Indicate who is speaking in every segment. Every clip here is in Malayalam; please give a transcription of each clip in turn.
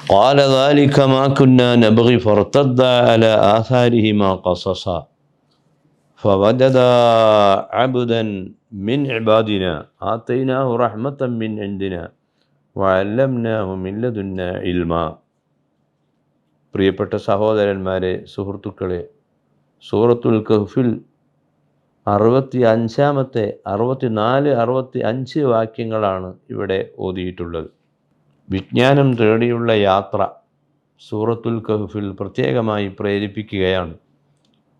Speaker 1: قال ذلك ما كنا نبغي فارتدا على آثارهما قصصا فوجدا عبدا من عبادنا آتيناه رحمة من عندنا وعلمناه من لدنا علما. പ്രിയപ്പെട്ട സഹോദരന്മാരെ, സുഹൃത്തുക്കളെ, സൂറത്തുൽ കഹ്ഫിൽ 65-ാമത്തെ 64-65 വാക്യങ്ങളാണ് ഇവിടെ ഓതിയിട്ടുള്ളത്. വിജ്ഞാനം തേടിയുള്ള യാത്ര സൂറത്തുൽ കഹ്ഫിൽ പ്രത്യേകമായി പ്രേരിപ്പിക്കുകയാണ്.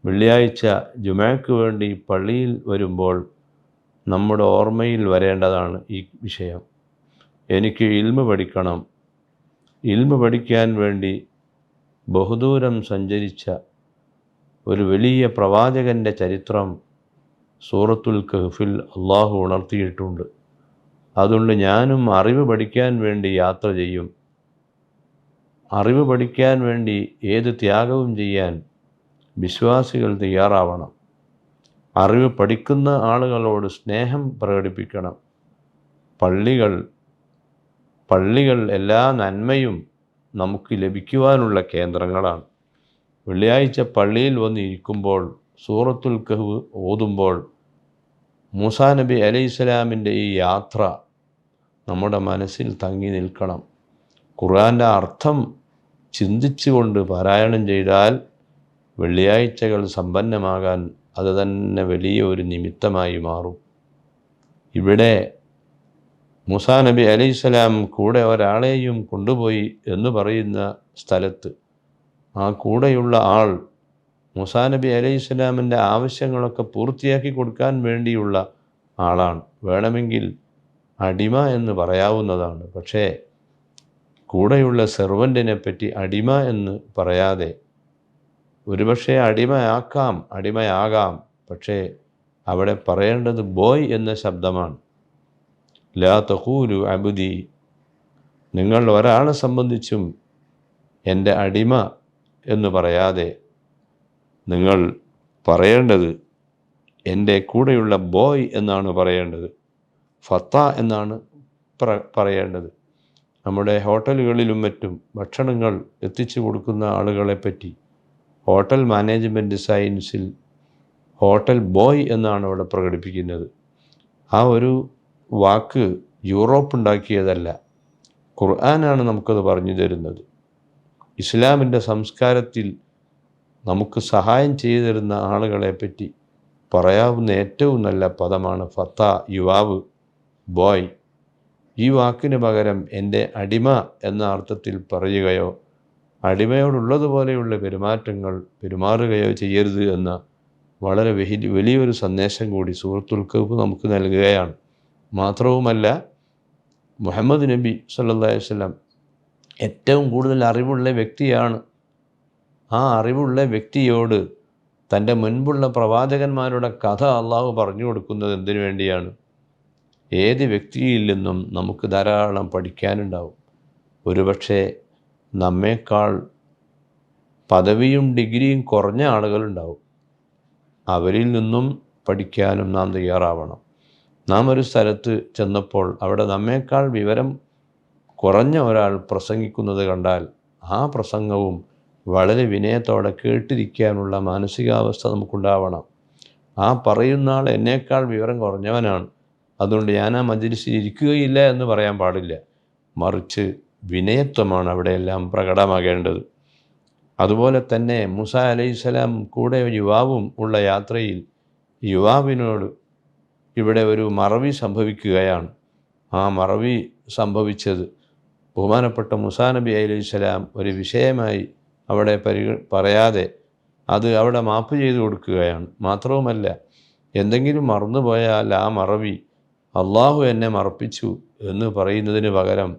Speaker 1: വെള്ളിയാഴ്ച ജുമഅക്ക് വേണ്ടി പള്ളിയിൽ വരുമ്പോൾ നമ്മുടെ ഓർമ്മയിൽ വരേണ്ടതാണ് ഈ വിഷയം. എനിക്ക് ഇൽമ് പഠിക്കണം. ഇൽമ് പഠിക്കാൻ വേണ്ടി ബഹുദൂരം സഞ്ചരിച്ച ഒരു വലിയ പ്രവാചകൻ്റെ ചരിത്രം സൂറത്തുൽ കഹ്ഫിൽ അള്ളാഹു ഉണർത്തിയിട്ടുണ്ട്. അതുകൊണ്ട് ഞാനും അറിവ് പഠിക്കാൻ വേണ്ടി യാത്ര ചെയ്യും. അറിവ് പഠിക്കാൻ വേണ്ടി ഏത് ത്യാഗവും ചെയ്യാൻ വിശ്വാസികൾ തയ്യാറാവണം. അറിവ് പഠിക്കുന്ന ആളുകളോട് സ്നേഹം പ്രകടിപ്പിക്കണം. പള്ളികൾ എല്ലാ നന്മയും നമുക്ക് ലഭിക്കുവാനുള്ള കേന്ദ്രങ്ങളാണ്. വെള്ളിയാഴ്ച പള്ളിയിൽ വന്നിരിക്കുമ്പോൾ സൂറത്തുൽ കഹ്ഫ് ഓതുമ്പോൾ മൂസാ നബി അലൈഹിസ്സലാമിൻ്റെ ഈ യാത്ര നമ്മുടെ മനസ്സിൽ തങ്ങി നിൽക്കണം. ഖുർആൻ്റെ അർത്ഥം ചിന്തിച്ചുകൊണ്ട് പാരായണം ചെയ്താൽ വെള്ളിയാഴ്ചകൾ സമ്പന്നമാകാൻ അത് തന്നെ വലിയ ഒരു നിമിത്തമായി മാറും. ഇവിടെ മൂസാ നബി അലൈഹിസ്സലാം കൂടെ ഒരാളെയും കൊണ്ടുപോയി എന്ന് പറയുന്ന സ്ഥലത്ത് ആ കൂടെയുള്ള ആൾ മൂസാ നബി അലൈഹിസ്സലാമിൻ്റെ ആവശ്യങ്ങളൊക്കെ പൂർത്തിയാക്കി കൊടുക്കാൻ വേണ്ടിയുള്ള ആളാണ്. വേണമെങ്കിൽ അടിമ എന്ന് പറയാവുന്നതാണ്. പക്ഷേ കൂടെയുള്ള സെർവൻറ്റിനെ പറ്റി അടിമ എന്ന് പറയാതെ, ഒരുപക്ഷെ അടിമയാകാം, പക്ഷേ അവിടെ പറയേണ്ടത് ബോയ് എന്ന ശബ്ദമാണ്. ലാ തഖൂലു അബ്ദി, നിങ്ങൾ ഒരാളെ സംബന്ധിച്ചും എൻ്റെ അടിമ എന്ന് പറയാതെ നിങ്ങൾ പറയേണ്ടത് എൻ്റെ കൂടെയുള്ള ബോയ് എന്നാണ് പറയേണ്ടത്. ഫത്ത എന്നാണ് പറയേണ്ടത്. നമ്മുടെ ഹോട്ടലുകളിലും മറ്റും ഭക്ഷണങ്ങൾ എത്തിച്ചു കൊടുക്കുന്ന ആളുകളെപ്പറ്റി ഹോട്ടൽ മാനേജ്മെൻറ്റ് സയൻസിൽ ഹോട്ടൽ ബോയ് എന്നാണ് അവിടെ പ്രകടിപ്പിക്കുന്നത്. ആ ഒരു വാക്ക് യൂറോപ്പ് ഉണ്ടാക്കിയതല്ല, ഖുർആനാണ് നമുക്കത് പറഞ്ഞു തരുന്നത്. ഇസ്ലാമിൻ്റെ സംസ്കാരത്തിൽ നമുക്ക് സഹായം ചെയ്തു തരുന്ന ആളുകളെപ്പറ്റി പറയാവുന്ന ഏറ്റവും നല്ല പദമാണ് ഫത്ത, യുവാവ്, ബോയ്. ഈ വാക്കിന് പകരം എൻ്റെ അടിമ എന്ന അർത്ഥത്തിൽ പറയുകയോ അടിമയോടുള്ളതുപോലെയുള്ള പെരുമാറുകയോ ചെയ്യരുത് എന്ന വളരെ വലിയൊരു സന്ദേശം കൂടി സൂറത്തുൽ കഹ്ഫ് നമുക്ക് നൽകുകയാണ്. മാത്രവുമല്ല, മുഹമ്മദ് നബി സല്ലല്ലാഹു അലൈഹി വസല്ലം ഏറ്റവും കൂടുതൽ അറിവുള്ള വ്യക്തിയാണ്. ആ അറിവുള്ള വ്യക്തിയോട് തൻ്റെ മുൻപുള്ള പ്രവാചകന്മാരുടെ കഥ അള്ളാഹു പറഞ്ഞു കൊടുക്കുന്നത് എന്തിനു വേണ്ടിയാണ്? ഏത് വ്യക്തിയിൽ നിന്നും നമുക്ക് ധാരാളം പഠിക്കാനുണ്ടാവും. ഒരുപക്ഷെ നമ്മേക്കാൾ പദവിയും ഡിഗ്രിയും കുറഞ്ഞ ആളുകളുണ്ടാവും. അവരിൽ നിന്നും പഠിക്കാനും നാം തയ്യാറാവണം. നാം ഒരു സ്ഥലത്ത് ചെന്നപ്പോൾ അവിടെ നമ്മേക്കാൾ വിവരം കുറഞ്ഞ ഒരാൾ പ്രസംഗിക്കുന്നത് കണ്ടാൽ ആ പ്രസംഗവും വളരെ വിനയത്തോടെ കേട്ടിരിക്കാനുള്ള മാനസികാവസ്ഥ നമുക്കുണ്ടാവണം. ആ പറയുന്ന ആൾ എന്നേക്കാൾ വിവരം കുറഞ്ഞവനാണ്, അതുകൊണ്ട് ഞാൻ ആ മജ്‌ലിസിൽ ഇരിക്കുകയില്ല എന്ന് പറയാൻ പാടില്ല. മറിച്ച് വിനയത്വമാണ് അവിടെയെല്ലാം പ്രകടമാകേണ്ടത്. അതുപോലെ തന്നെ മൂസാ അലൈഹിസ്സലാം കൂടെ യുവാവും ഉള്ള യാത്രയിൽ യുവാവിനോട് ഇവിടെ ഒരു മറവി സംഭവിക്കുകയാണ്. ആ മറവി സംഭവിച്ചത് ബഹുമാനപ്പെട്ട മൂസാ നബി അലൈഹിസ്സലാം ഒരു വിഷയമായി അവിടെ പറയാതെ അത് അവിടെ മാപ്പ് ചെയ്തു കൊടുക്കുകയാണ്. മാത്രവുമല്ല, എന്തെങ്കിലും മറന്നുപോയാൽ ആ മറവി അള്ളാഹു എന്നെ മറപ്പിച്ചു എന്ന് പറയുന്നതിന് പകരം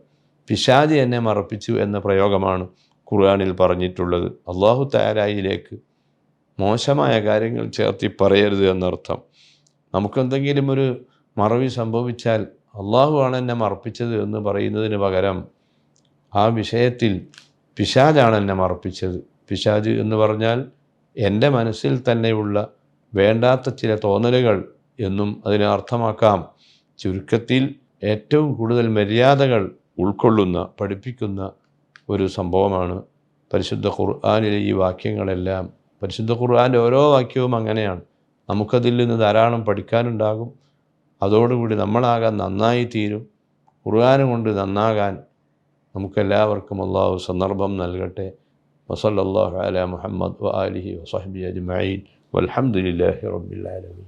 Speaker 1: പിശാച് എന്നെ മറപ്പിച്ചു എന്ന പ്രയോഗമാണ് ഖുർആനിൽ പറഞ്ഞിട്ടുള്ളത്. അള്ളാഹു തആലയിലേക്ക് മോശമായ കാര്യങ്ങൾ ചേർത്തി പറയരുത് എന്നർത്ഥം. നമുക്കെന്തെങ്കിലും ഒരു മറവി സംഭവിച്ചാൽ അള്ളാഹു ആണ് എന്നെ മറപ്പിച്ചത് എന്ന് പറയുന്നതിന് പകരം ആ വിഷയത്തിൽ പിശാചാണ് എന്നെ മറപ്പിച്ചത്. പിശാച് എന്ന് പറഞ്ഞാൽ എൻ്റെ മനസ്സിൽ തന്നെയുള്ള വേണ്ടാത്ത ചില തോന്നലുകൾ എന്നും അതിനെ അർത്ഥമാക്കാം. ചുരുക്കത്തിൽ ഏറ്റവും കൂടുതൽ മര്യാദകൾ ഉൾക്കൊള്ളുന്ന പഠിപ്പിക്കുന്ന ഒരു സംഭവമാണ്. പരിശുദ്ധ ഖുർആനിലെ ഈ വാക്യങ്ങളെല്ലാം, പരിശുദ്ധ ഖുർആൻ്റെ ഓരോ വാക്യവും അങ്ങനെയാണ്. നമുക്കതിൽ നിന്ന് ധാരാളം പഠിക്കാനുണ്ടാകും. അതോടുകൂടി നമ്മളാകാൻ നന്നായി തീരും. ഖുർആൻ കൊണ്ട് നന്നാകാൻ നമുക്കെല്ലാവർക്കും അള്ളാഹു സന്ദർഭം നൽകട്ടെ. വസല്ലല്ലാഹു അലാ മുഹമ്മദ് വ ആലിഹി വസഹ്ബിഹി അജ്മഈൻ വൽഹംദുലില്ലാഹി റബ്ബിൽ ആലമീൻ.